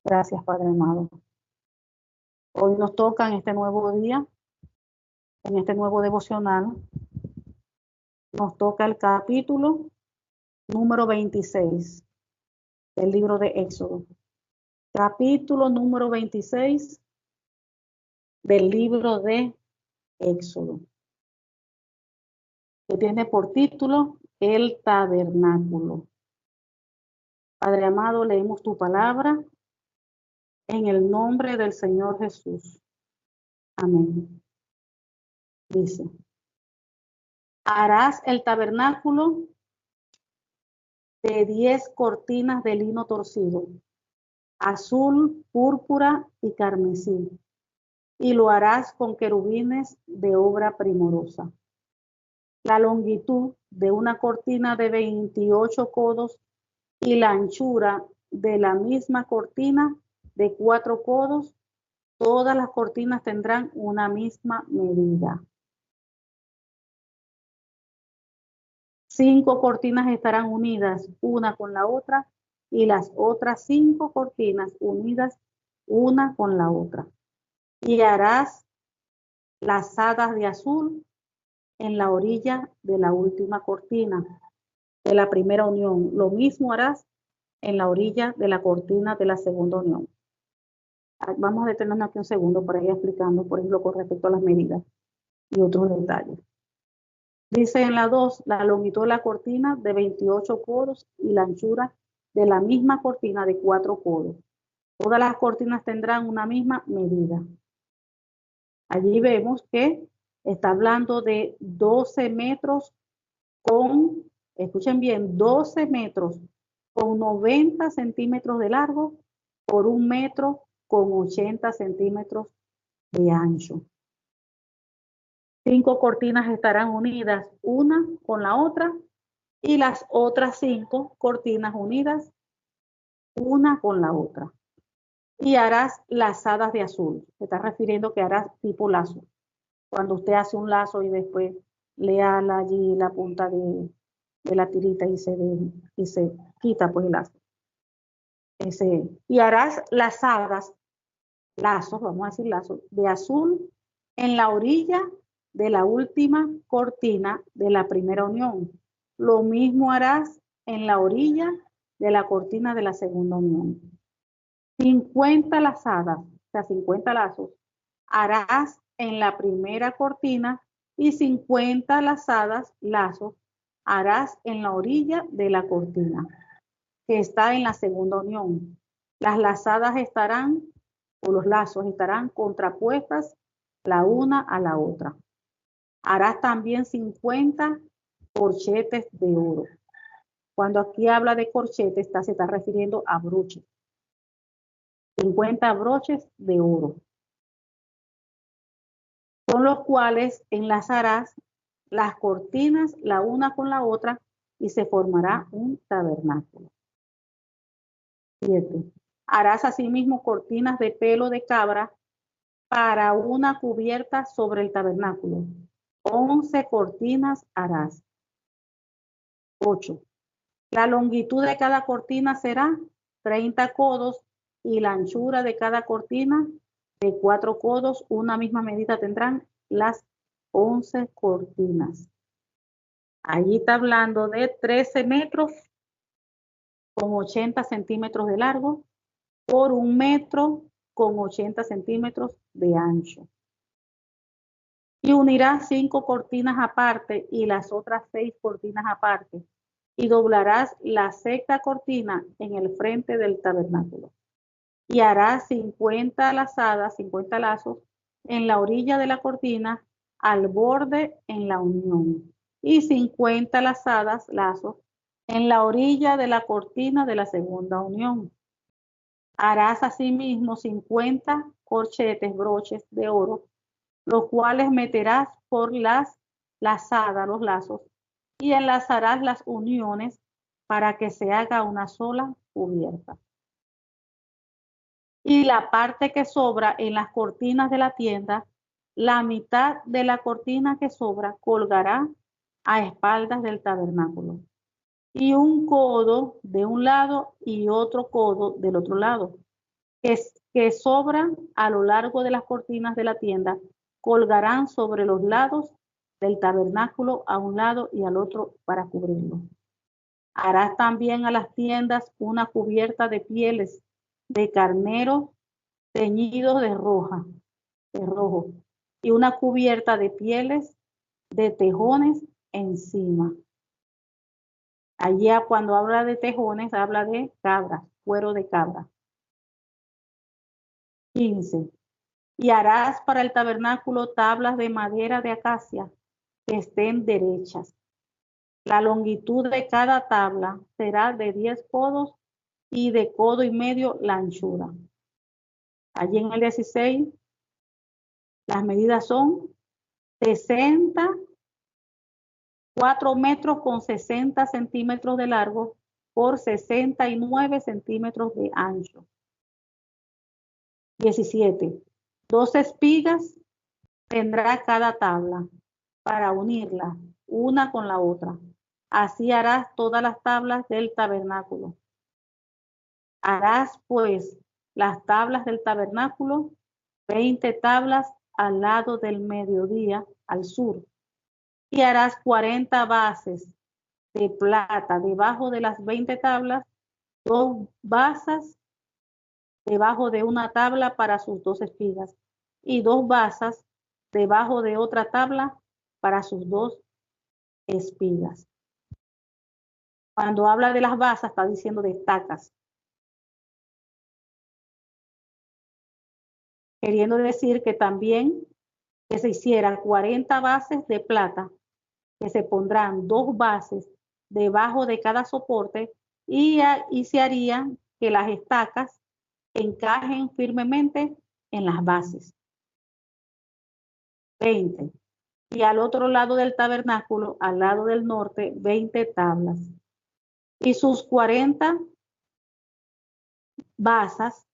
Gracias, Padre amado. Hoy nos toca en este nuevo día, en este nuevo devocional, nos toca el capítulo número 26 del libro de Éxodo. Capítulo número 26 del libro de Éxodo, que tiene por título El Tabernáculo. Padre amado, leemos tu palabra en el nombre del Señor Jesús. Amén. Dice: harás el tabernáculo de 10 cortinas de lino torcido, azul, púrpura y carmesí, y lo harás con querubines de obra primorosa. La longitud de una cortina de 28 codos y la anchura de la misma cortina de 4 codos. Todas las cortinas tendrán una misma medida. 5 cortinas estarán unidas una con la otra y las otras 5 cortinas unidas una con la otra. Y harás lazadas de azul en la orilla de la última cortina de la primera unión. Lo mismo harás en la orilla de la cortina de la segunda unión. Vamos a detenernos aquí un segundo para ir explicando, por ejemplo, con respecto a las medidas y otros detalles. Dice en la 2, la longitud de la cortina de 28 codos y la anchura de la misma cortina de 4 codos. Todas las cortinas tendrán una misma medida. Allí vemos que está hablando de 12 metros con, escuchen bien, 12 metros con 90 centímetros de largo por 1 metro con 80 centímetros de ancho. 5 cortinas estarán unidas una con la otra y las otras 5 cortinas unidas una con la otra. Y harás lazadas de azul. Se está refiriendo que harás tipo lazo. Cuando usted hace un lazo y después le ala allí la punta de la tirita y se quita pues el lazo. Y harás lazadas, lazos, vamos a decir lazos, de azul en la orilla de la última cortina de la primera unión. Lo mismo harás en la orilla de la cortina de la segunda unión. 50 lazadas, o sea, 50 lazos, harás en la primera cortina y 50 lazadas, lazos, harás en la orilla de la cortina que está en la segunda unión. Las lazadas estarán, o los lazos estarán contrapuestas la una a la otra. Harás también 50 corchetes de oro. Cuando aquí habla de corchetes, se está refiriendo a broches. 50 broches de oro, con los cuales enlazarás las cortinas la una con la otra y se formará un tabernáculo. 7. Harás asimismo cortinas de pelo de cabra para una cubierta sobre el tabernáculo. 11 cortinas harás. 8. La longitud de cada cortina será 30 codos y la anchura de cada cortina de 4 codos. Una misma medida tendrán las 11 cortinas. Allí está hablando de 13 metros con 80 centímetros de largo por 1 metro con 80 centímetros de ancho. Y unirás 5 cortinas aparte y las otras 6 cortinas aparte. Y doblarás la sexta cortina en el frente del tabernáculo. Y harás 50 lazadas, 50 lazos, en la orilla de la cortina, al borde en la unión. Y 50 lazadas, lazos, en la orilla de la cortina de la segunda unión. Harás asimismo 50 corchetes, broches de oro, los cuales meterás por las lazadas, los lazos, y enlazarás las uniones para que se haga una sola cubierta. Y la parte que sobra en las cortinas de la tienda, la mitad de la cortina que sobra colgará a espaldas del tabernáculo. Y 1 codo de un lado y otro codo del otro lado. que sobran a lo largo de las cortinas de la tienda, colgarán sobre los lados del tabernáculo a un lado y al otro para cubrirlo. Harás también a las tiendas una cubierta de pieles de carnero teñidos de rojo, y una cubierta de pieles de tejones encima. Allí cuando habla de tejones, habla de cabra, cuero de cabra. 15. Y harás para el tabernáculo tablas de madera de acacia que estén derechas. La longitud de cada tabla será de 10 codos y de codo y medio la anchura. Allí en el 16, las medidas son 4 metros con 60 centímetros de largo por 69 centímetros de ancho. 17. 2 espigas tendrá cada tabla para unirla una con la otra. Así harás todas las tablas del tabernáculo. Harás pues las tablas del tabernáculo, 20 tablas al lado del mediodía al sur, y harás 40 bases de plata debajo de las 20 tablas, 2 basas debajo de una tabla para sus 2 espigas, y 2 basas debajo de otra tabla para sus 2 espigas. Cuando habla de las basas, está diciendo de estacas, queriendo decir que también que se hicieran 40 bases de plata, que se pondrán 2 bases debajo de cada soporte, y se harían que las estacas encajen firmemente en las bases. 20. Y al otro lado del tabernáculo, al lado del norte, 20 tablas. Y sus 40 basas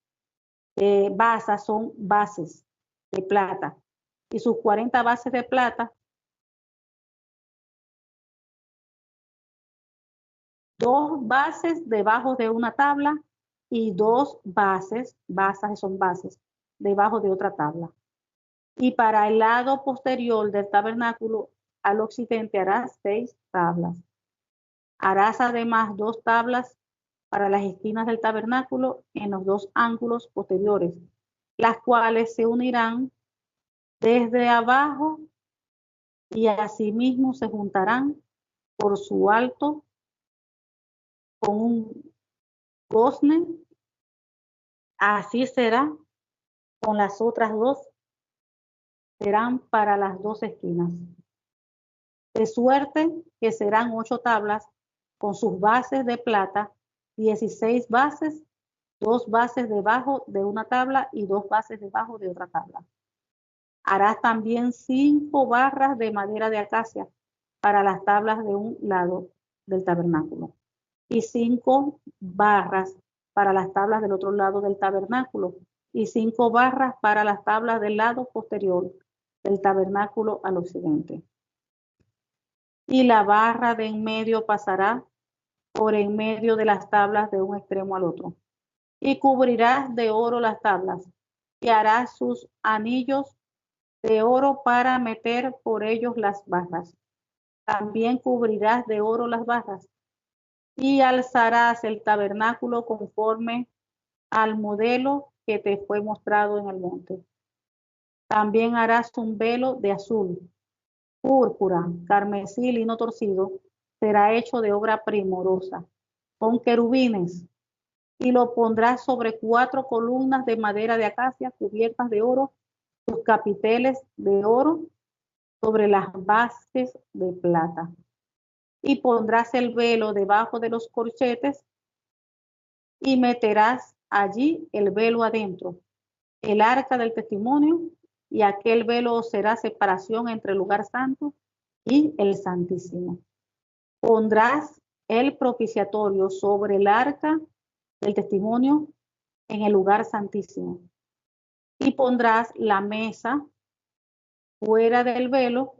son bases de plata. Y sus 40 bases de plata, 2 bases debajo de una tabla y 2 basas son bases, debajo de otra tabla. Y para el lado posterior del tabernáculo, al occidente, harás 6 tablas. Harás además 2 tablas para las esquinas del tabernáculo en los 2 ángulos posteriores, las cuales se unirán desde abajo y asimismo se juntarán por su alto con un gozne. Así será con las otras 2, serán para las 2 esquinas. De suerte que serán 8 tablas con sus bases de plata, 16 bases, 2 bases debajo de una tabla y 2 bases debajo de otra tabla. Harás también 5 barras de madera de acacia para las tablas de un lado del tabernáculo, y 5 barras para las tablas del otro lado del tabernáculo, y 5 barras para las tablas del lado posterior del tabernáculo al occidente. Y la barra de en medio pasará por en medio de las tablas de un extremo al otro. Y cubrirás de oro las tablas, y harás sus anillos de oro para meter por ellos las barras. También cubrirás de oro las barras, y alzarás el tabernáculo conforme al modelo que te fue mostrado en el monte. También harás un velo de azul, púrpura, carmesí, lino torcido, será hecho de obra primorosa, con querubines, y lo pondrás sobre 4 columnas de madera de acacia cubiertas de oro, sus capiteles de oro sobre las bases de plata. Y pondrás el velo debajo de los corchetes y meterás allí el velo adentro, el arca del testimonio, y aquel velo será separación entre el lugar santo y el santísimo. Pondrás el propiciatorio sobre el arca del testimonio en el lugar santísimo, y pondrás la mesa fuera del velo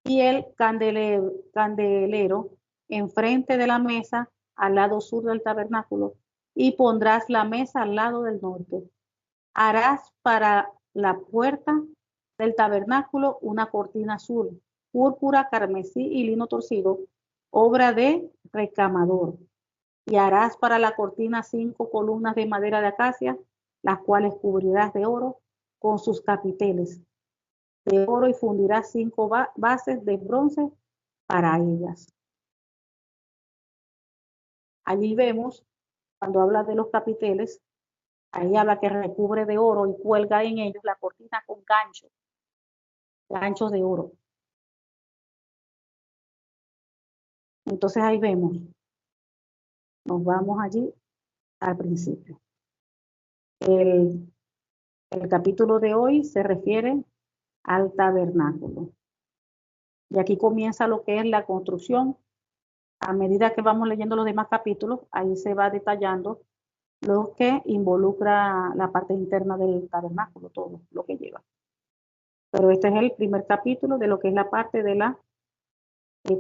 y el candelero enfrente de la mesa al lado sur del tabernáculo, y pondrás la mesa al lado del norte. Harás para la puerta del tabernáculo una cortina azul, púrpura, carmesí y lino torcido, obra de recamador. Y harás para la cortina 5 columnas de madera de acacia, las cuales cubrirás de oro con sus capiteles de oro, y fundirás 5 bases de bronce para ellas. Allí vemos, cuando habla de los capiteles, ahí habla que recubre de oro y cuelga en ellos la cortina con ganchos de oro. Entonces ahí vemos, nos vamos allí al principio. El capítulo de hoy se refiere al tabernáculo. Y aquí comienza lo que es la construcción. A medida que vamos leyendo los demás capítulos, ahí se va detallando lo que involucra la parte interna del tabernáculo, todo lo que lleva. Pero este es el primer capítulo de lo que es la parte de la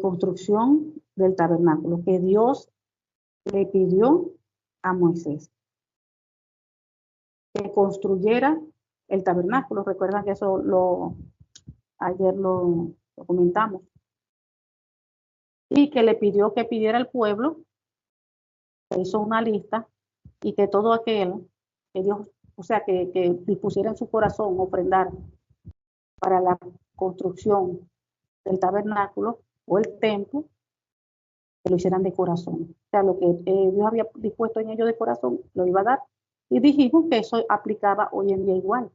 construcción del tabernáculo, que Dios le pidió a Moisés que construyera el tabernáculo. Recuerdan que eso ayer lo comentamos. Y que le pidió que pidiera al pueblo, se hizo una lista, y que todo aquel que Dios, o sea, que dispusiera en su corazón ofrendar para la construcción del tabernáculo o el templo, que lo hicieran de corazón. O sea, lo que Dios había dispuesto en ellos de corazón, lo iba a dar. Y dijimos que eso aplicaba hoy en día igual.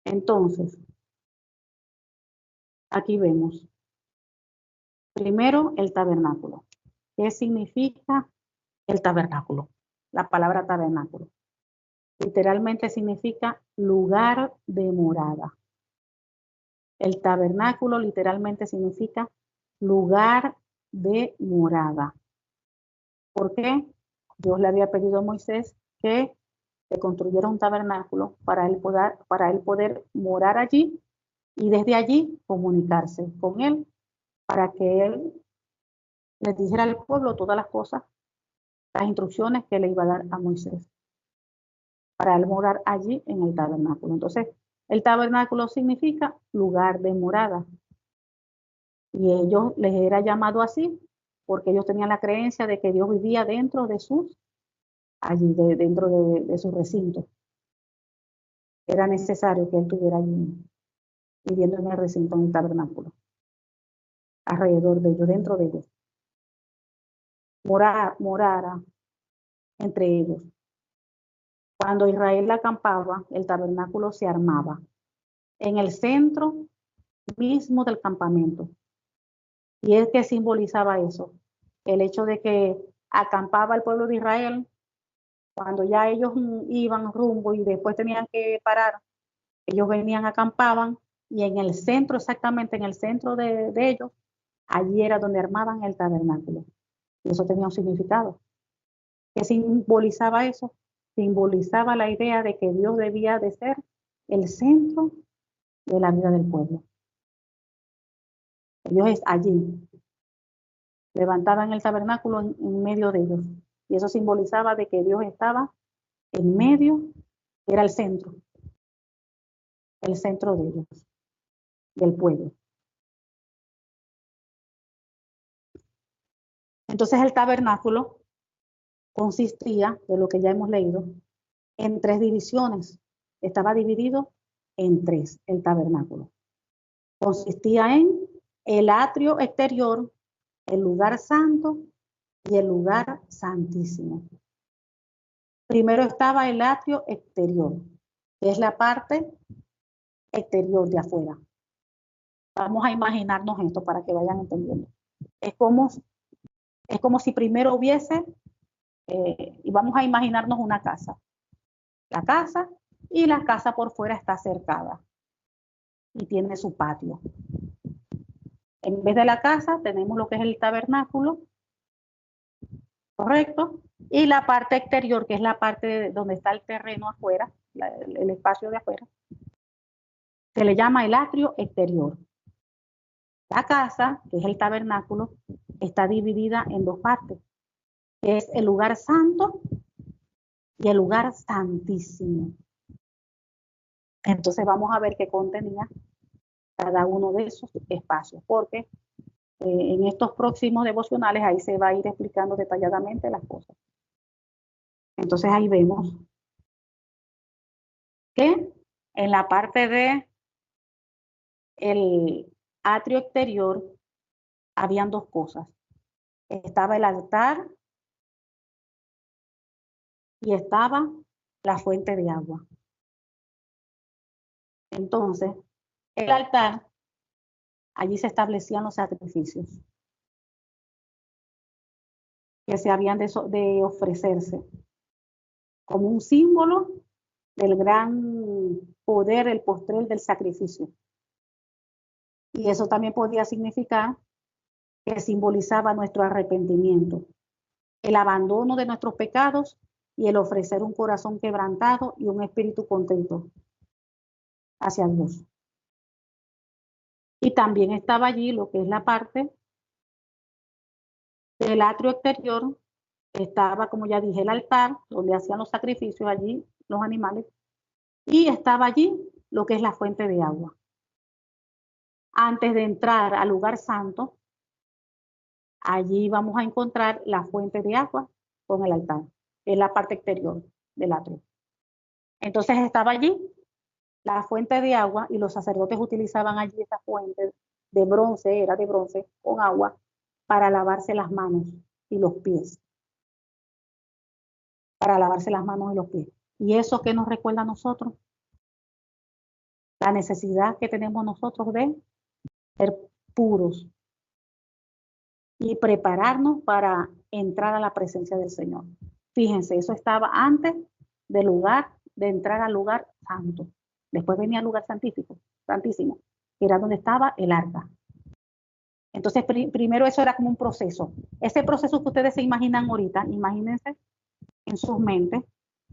Entonces, aquí vemos, primero, el tabernáculo. ¿Qué significa el tabernáculo? La palabra tabernáculo. Literalmente significa lugar de morada. El tabernáculo literalmente significa lugar de morada. ¿Por qué? Dios le había pedido a Moisés que se construyera un tabernáculo para él poder morar allí y desde allí comunicarse con él, para que él les dijera al pueblo todas las cosas, las instrucciones que le iba a dar a Moisés, para él morar allí en el tabernáculo. Entonces, el tabernáculo significa lugar de morada. Y ellos les era llamado así porque ellos tenían la creencia de que Dios vivía dentro de allí, dentro de su recinto. Era necesario que él estuviera allí, viviendo en el recinto, en el tabernáculo, alrededor de ellos, dentro de ellos. Morara entre ellos. Cuando Israel acampaba, el tabernáculo se armaba en el centro mismo del campamento. ¿Y es que simbolizaba eso? El hecho de que acampaba el pueblo de Israel, cuando ya ellos iban rumbo y después tenían que parar, ellos venían, acampaban, y en el centro, exactamente en el centro de ellos, allí era donde armaban el tabernáculo. Y eso tenía un significado. ¿Qué simbolizaba eso? Simbolizaba la idea de que Dios debía de ser el centro de la vida del pueblo. Dios es allí. Levantaban el tabernáculo en medio de ellos. Y eso simbolizaba de que Dios estaba en medio, era el centro de ellos, del pueblo. Entonces el tabernáculo consistía, de lo que ya hemos leído, en 3 divisiones. Estaba dividido en 3 el tabernáculo. Consistía en el atrio exterior, el lugar santo y el lugar santísimo. Primero estaba el atrio exterior, que es la parte exterior de afuera. Vamos a imaginarnos esto para que vayan entendiendo. Es como si primero hubiese, y vamos a imaginarnos una casa. La casa, y la casa por fuera está cercada y tiene su patio. En vez de la casa tenemos lo que es el tabernáculo, ¿correcto? Y la parte exterior, que es la parte donde está el terreno afuera, el espacio de afuera, se le llama el atrio exterior. La casa, que es el tabernáculo, está dividida en 2 partes, que es el lugar santo y el lugar santísimo. Entonces vamos a ver qué contenía cada uno de esos espacios, porque en estos próximos devocionales ahí se va a ir explicando detalladamente las cosas. Entonces ahí vemos que en la parte de el atrio exterior habían dos cosas. Estaba el altar y estaba la fuente de agua. Entonces, el altar, allí se establecían los sacrificios que se habían de ofrecerse como un símbolo del gran poder, el postrer del sacrificio. Y eso también podía significar que simbolizaba nuestro arrepentimiento, el abandono de nuestros pecados y el ofrecer un corazón quebrantado y un espíritu contento hacia Dios. Y también estaba allí lo que es la parte del atrio exterior, estaba, como ya dije, el altar, donde hacían los sacrificios allí, los animales, y estaba allí lo que es la fuente de agua. Antes de entrar al lugar santo, allí vamos a encontrar la fuente de agua con el altar, en la parte exterior del atrio. Entonces estaba allí la fuente de agua y los sacerdotes utilizaban allí esa fuente de bronce, era de bronce, con agua, para lavarse las manos y los pies. Para lavarse las manos y los pies. ¿Y eso qué nos recuerda a nosotros? La necesidad que tenemos nosotros de ser puros y prepararnos para entrar a la presencia del Señor. Fíjense, eso estaba antes del lugar, de entrar al lugar santo. Después venía el lugar santífico, santísimo, que era donde estaba el arca. Entonces, primero eso era como un proceso. Ese proceso que ustedes se imaginan ahorita, imagínense en sus mentes,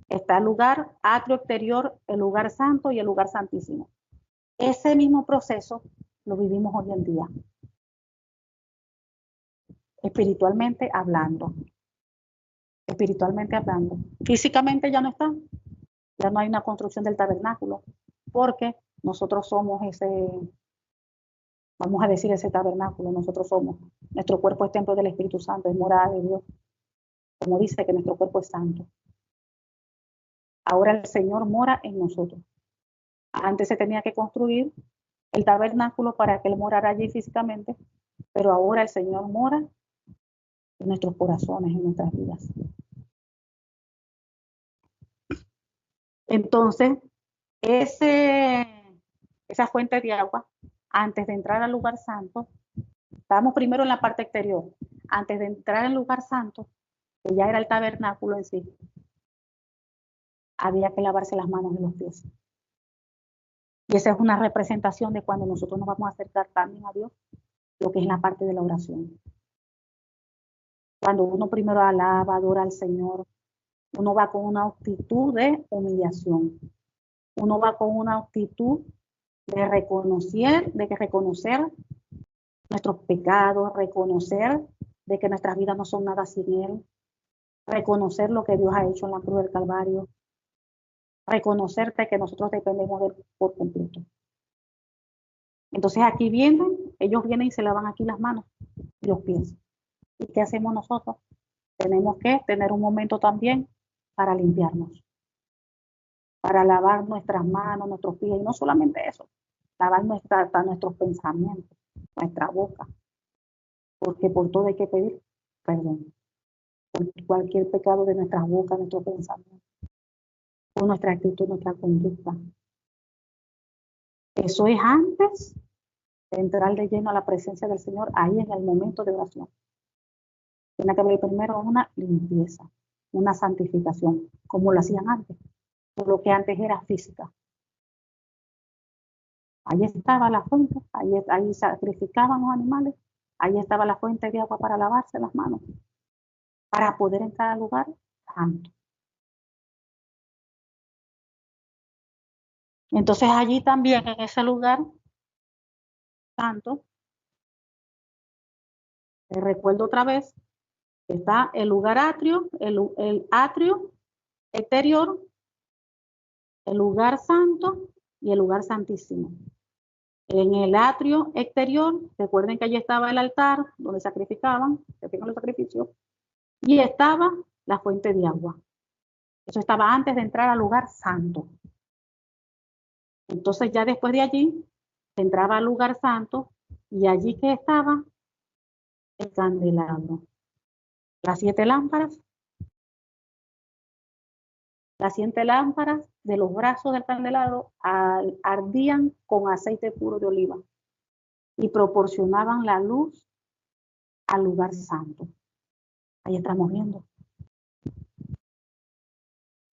está el lugar atrio exterior, el lugar santo y el lugar santísimo. Ese mismo proceso lo vivimos hoy en día, espiritualmente hablando. Espiritualmente hablando. Físicamente ya no está, ya no hay una construcción del tabernáculo, porque nosotros somos ese, vamos a decir, ese tabernáculo, nosotros somos. Nuestro cuerpo es templo del Espíritu Santo, es morada de Dios, como dice que nuestro cuerpo es santo. Ahora el Señor mora en nosotros. Antes se tenía que construir el tabernáculo para que Él morara allí físicamente, pero ahora el Señor mora en nuestros corazones, en nuestras vidas. Entonces, esa fuente de agua, antes de entrar al lugar santo, estábamos primero en la parte exterior. Antes de entrar al lugar santo, que ya era el tabernáculo en sí, había que lavarse las manos y los pies. Y esa es una representación de cuando nosotros nos vamos a acercar también a Dios, lo que es la parte de la oración. Cuando uno primero alaba, adora al Señor, uno va con una actitud de humillación. Uno va con una actitud de reconocer nuestros pecados, reconocer de que nuestras vidas no son nada sin Él, reconocer lo que Dios ha hecho en la cruz del Calvario, reconocerte que nosotros dependemos de Él por completo. Entonces aquí ellos vienen y se lavan aquí las manos y los pies. ¿Y qué hacemos nosotros? Tenemos que tener un momento también para limpiarnos, para lavar nuestras manos, nuestros pies, y no solamente eso, lavar hasta nuestros pensamientos, nuestra boca, porque por todo hay que pedir perdón, por cualquier pecado de nuestras bocas, nuestros pensamientos, por nuestra actitud, nuestra conducta. Eso es antes de entrar de lleno a la presencia del Señor, ahí en el momento de oración. Tiene que haber primero una limpieza, una santificación, como lo hacían antes, lo que antes era física. Ahí estaba la fuente, ahí sacrificaban los animales, ahí estaba la fuente de agua para lavarse las manos, para poder entrar al lugar santo. Entonces allí también, en ese lugar santo, recuerdo otra vez, está el lugar atrio, el atrio exterior, el lugar santo y el lugar santísimo. En el atrio exterior, recuerden que allí estaba el altar donde sacrificaban, que tengo los sacrificios, y estaba la fuente de agua. Eso estaba antes de entrar al lugar santo. Entonces ya después de allí, se entraba al lugar santo y allí que estaba el candelabro. Las 7 lámparas. Las 7 lámparas de los brazos del candelabro ardían con aceite puro de oliva y proporcionaban la luz al lugar santo. Ahí estamos viendo.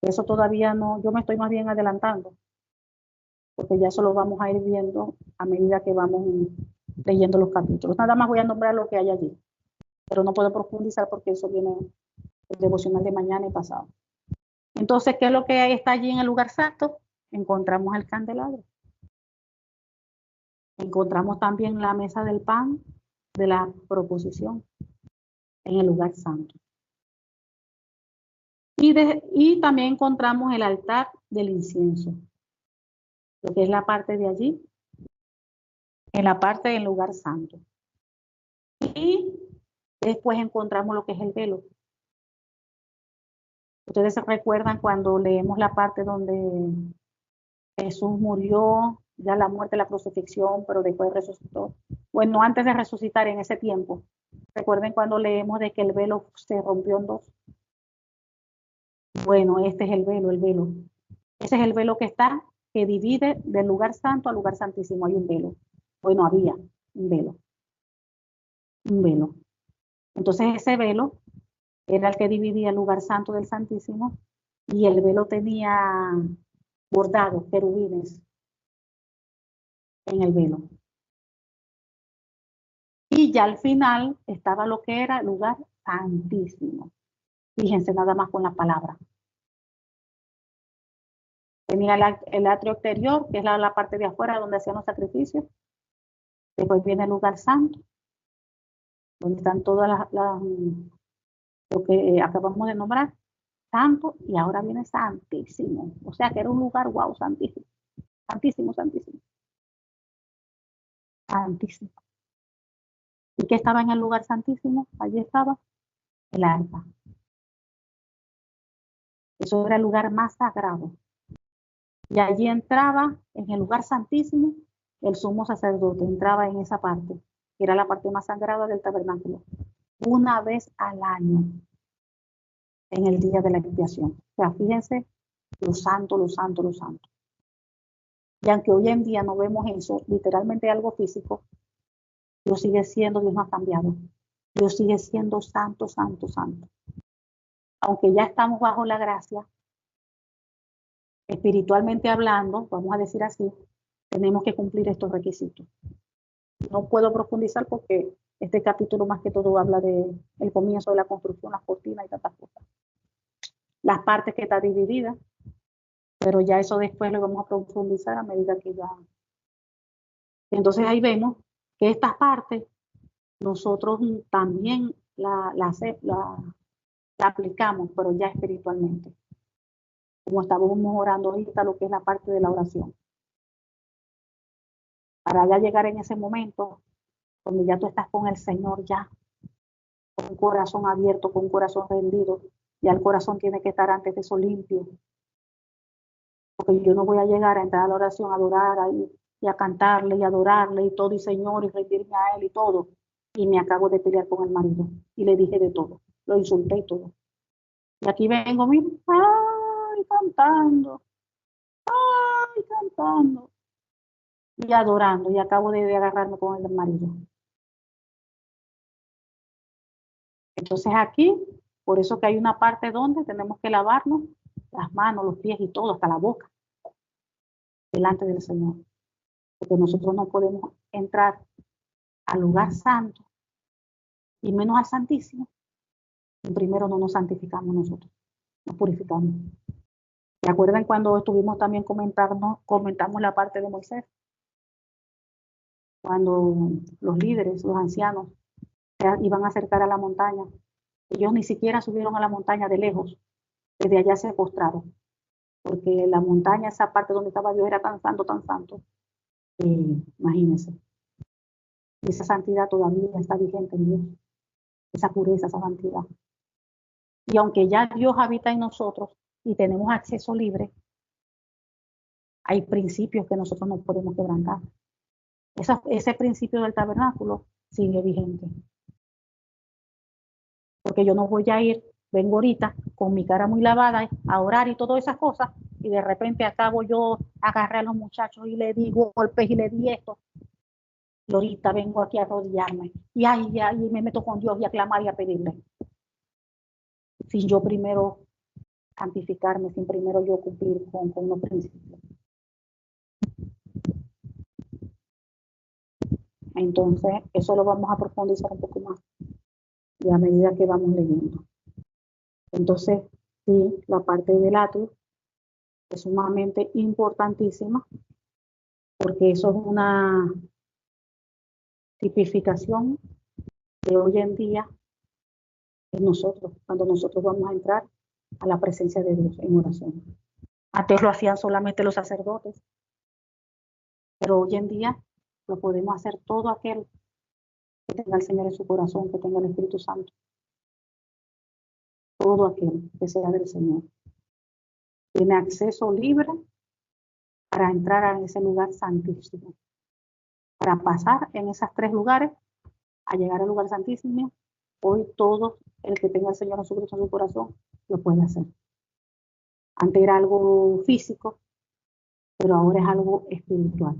Eso todavía no, yo me estoy más bien adelantando, porque ya eso lo vamos a ir viendo a medida que vamos leyendo los capítulos. Nada más voy a nombrar lo que hay allí, pero no puedo profundizar porque eso viene el devocional de mañana y pasado. Entonces, ¿qué es lo que está allí en el lugar santo? Encontramos el candelabro. Encontramos también la mesa del pan de la proposición en el lugar santo. Y también encontramos el altar del incienso, lo que es la parte de allí, en la parte del lugar santo. Y después encontramos lo que es el velo. Ustedes se recuerdan cuando leemos la parte donde Jesús murió, ya la muerte, la crucifixión, pero después resucitó. Bueno, antes de resucitar en ese tiempo, recuerden cuando leemos de que el velo se rompió en dos. Bueno, este es el velo, el velo. Ese es el velo que está, que divide del lugar santo al lugar santísimo. Hay un velo. Bueno, había un velo. Un velo. Entonces ese velo era el que dividía el lugar santo del santísimo y el velo tenía bordados, querubines en el velo. Y ya al final estaba lo que era el lugar santísimo. Fíjense nada más con la palabra. Tenía el atrio exterior, que es la parte de afuera donde hacían los sacrificios. Después viene el lugar santo, donde están todas lo que acabamos de nombrar, santo, y ahora viene santísimo. O sea que era un lugar, wow, santísimo. Santísimo, santísimo. Santísimo. ¿Y qué estaba en el lugar santísimo? Allí estaba el arca. Eso era el lugar más sagrado. Y allí entraba, en el lugar santísimo, el sumo sacerdote, entraba en esa parte, que era la parte más sagrada del tabernáculo, una vez al año, en el día de la expiación. O sea, fíjense, lo santo, lo santo, lo santo. Y aunque hoy en día no vemos eso, literalmente algo físico, Dios sigue siendo, Dios no ha cambiado. Dios sigue siendo santo, santo, santo. Aunque ya estamos bajo la gracia, espiritualmente hablando, vamos a decir así, tenemos que cumplir estos requisitos. No puedo profundizar porque este capítulo más que todo habla de el comienzo de la construcción, las cortinas y tantas cosas. Las partes que está dividida, pero ya eso después lo vamos a profundizar a medida que ya. Entonces ahí vemos que estas partes nosotros también la aplicamos, pero ya espiritualmente. Como estábamos orando ahorita lo que es la parte de la oración. Para ya llegar en ese momento, donde ya tú estás con el Señor ya, con un corazón abierto, con un corazón rendido, ya el corazón tiene que estar antes de eso limpio. Porque yo no voy a llegar a entrar a la oración, a adorar ahí, y a cantarle y adorarle y todo, y Señor, y rendirme a Él y todo. Y me acabo de pelear con el marido. Y le dije de todo. Lo insulté y todo. Y aquí vengo, mira, ay, cantando. Ay, cantando. Y adorando. Y acabo de agarrarme con el marido. Entonces aquí, por eso que hay una parte donde tenemos que lavarnos las manos, los pies y todo, hasta la boca, delante del Señor. Porque nosotros no podemos entrar al lugar santo y menos al Santísimo. Y primero no nos santificamos nosotros, nos purificamos. ¿Se acuerdan cuando estuvimos también comentamos la parte de Moisés? Cuando los líderes, los ancianos, se iban a acercar a la montaña. Ellos ni siquiera subieron a la montaña de lejos. desde allá se postraron, porque la montaña, esa parte donde estaba Dios era tan santo, imagínense. Y esa santidad todavía está vigente en Dios, esa pureza, esa santidad. Y aunque ya Dios habita en nosotros y tenemos acceso libre, hay principios que nosotros no podemos quebrantar. Ese principio del tabernáculo sigue vigente. Porque yo no voy a ir, vengo ahorita con mi cara muy lavada a orar y todas esas cosas, y de repente acabo yo agarré a los muchachos y le di golpes y le di esto. Y ahorita vengo aquí a arrodillarme y y me meto con Dios y a clamar y a pedirle. Sin yo primero santificarme, sin primero yo cumplir con los principios. Entonces, eso lo vamos a profundizar un poco más y a medida que vamos leyendo. Entonces, sí, la parte del atrio es sumamente importantísima porque eso es una tipificación de hoy en día en nosotros, cuando nosotros vamos a entrar a la presencia de Dios en oración. Antes lo hacían solamente los sacerdotes, pero hoy en día lo podemos hacer todo aquel que tenga el Señor en su corazón, que tenga el Espíritu Santo. Todo aquel que sea del Señor tiene acceso libre para entrar a ese lugar santísimo, para pasar en esos 3 lugares a llegar al lugar santísimo. Hoy todo el que tenga al Señor en su corazón lo puede hacer. Antes era algo físico, pero ahora es algo espiritual.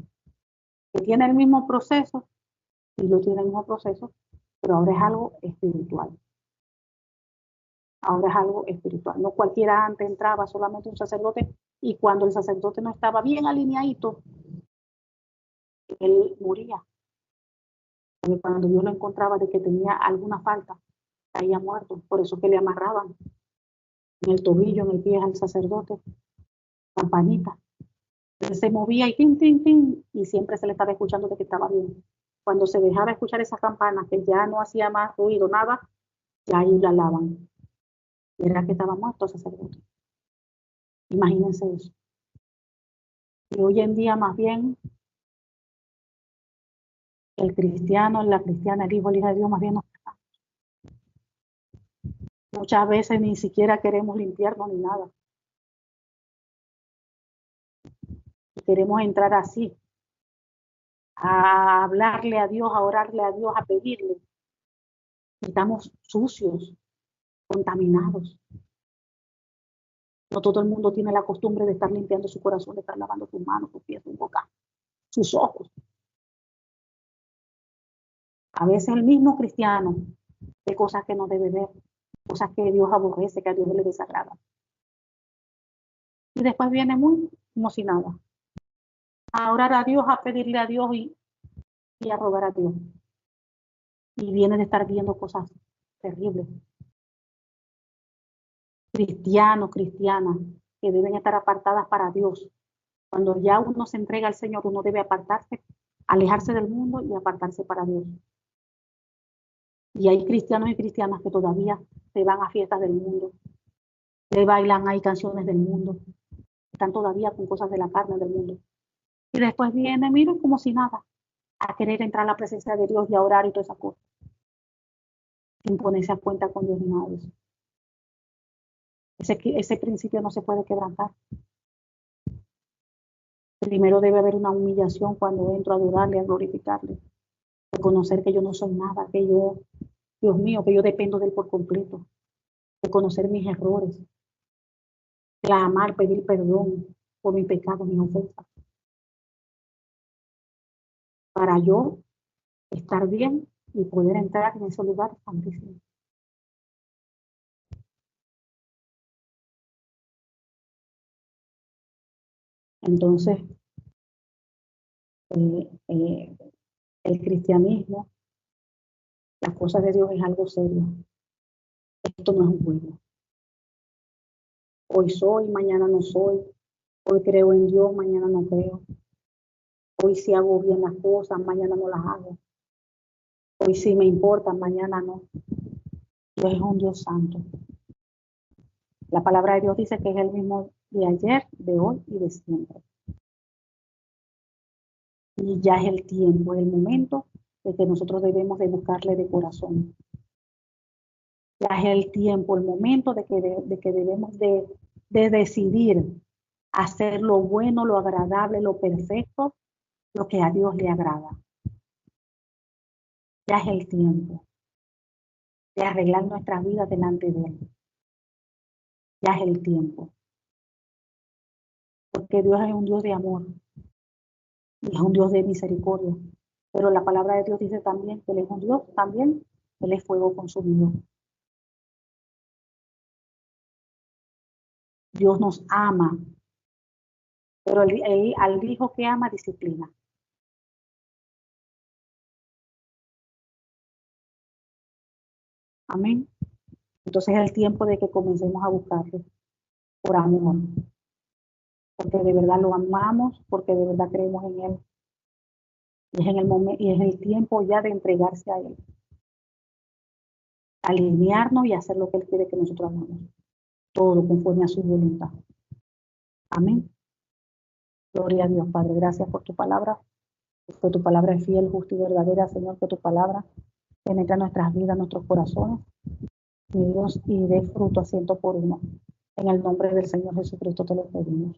Que tiene el mismo proceso, y lo tiene el mismo proceso, pero ahora es algo espiritual. Ahora es algo espiritual. No cualquiera antes entraba, solamente un sacerdote, y cuando el sacerdote no estaba bien alineadito, él moría. Porque cuando Dios lo encontraba de que tenía alguna falta, caía muerto. Por eso que le amarraban en el tobillo, en el pie al sacerdote, campanita. Él se movía y tin, tin, tin, y siempre se le estaba escuchando de que estaba bien. Cuando se dejaba escuchar esas campanas, que ya no hacía más ruido, nada, ya ahí la alaban. Era que estaba muerto el sacerdote. Imagínense eso. Y hoy en día, más bien, el cristiano, la cristiana, el hijo, la hija de Dios, más bien no está. Muchas veces ni siquiera queremos limpiarnos ni nada. Queremos entrar así, a hablarle a Dios, a orarle a Dios, a pedirle. Y estamos sucios, contaminados. No todo el mundo tiene la costumbre de estar limpiando su corazón, de estar lavando sus manos, sus pies, su boca, sus ojos. A veces el mismo cristiano ve cosas que no debe ver, cosas que Dios aborrece, que a Dios le desagrada. Y después viene muy como si nada. A orar a Dios, a pedirle a Dios y a rogar a Dios. Y viene de estar viendo cosas terribles. Cristianos, cristianas, que deben estar apartadas para Dios. Cuando ya uno se entrega al Señor, uno debe apartarse, alejarse del mundo y apartarse para Dios. Y hay cristianos y cristianas que todavía se van a fiestas del mundo, le bailan, hay canciones del mundo, están todavía con cosas de la carne del mundo. Y después viene, miren, como si nada, a querer entrar a la presencia de Dios y a orar y toda esa cosa, sin ponerse a cuenta con Dios ni nada de eso. Ese principio no se puede quebrantar. Primero debe haber una humillación cuando entro a adorarle, a glorificarle, reconocer que yo no soy nada, que yo, Dios mío, que yo dependo de Él por completo, reconocer mis errores, clamar, pedir perdón por mis pecados, mis ofensas, para yo estar bien y poder entrar en ese lugar santísimo. Entonces, el cristianismo, las cosas de Dios es algo serio. Esto no es un juego. Hoy soy, mañana no soy. Hoy creo en Dios, mañana no creo. Hoy sí hago bien las cosas, mañana no las hago. Hoy sí me importa, mañana no. Dios es un Dios santo. La palabra de Dios dice que es el mismo de ayer, de hoy y de siempre. Y ya es el tiempo, es el momento de que nosotros debemos de buscarle de corazón. Ya es el tiempo, el momento de que debemos de decidir hacer lo bueno, lo agradable, lo perfecto, lo que a Dios le agrada. Ya es el tiempo de arreglar nuestras vidas delante de Él. Ya es el tiempo. Porque Dios es un Dios de amor y es un Dios de misericordia. Pero la palabra de Dios dice también que Él es un Dios, también Él es fuego consumido. Dios nos ama, pero él al hijo que ama disciplina. Amén. Entonces es el tiempo de que comencemos a buscarle por amor, porque de verdad lo amamos, porque de verdad creemos en Él. Y es en el momento, y es el tiempo ya de entregarse a Él, alinearnos y hacer lo que Él quiere que nosotros hagamos. Todo conforme a su voluntad. Amén. Gloria a Dios, Padre. Gracias por tu palabra, porque tu palabra es fiel, justa y verdadera, Señor, que tu palabra penetra nuestras vidas, nuestros corazones, mi Dios, y dé fruto a 100 por uno. En el nombre del Señor Jesucristo te lo pedimos.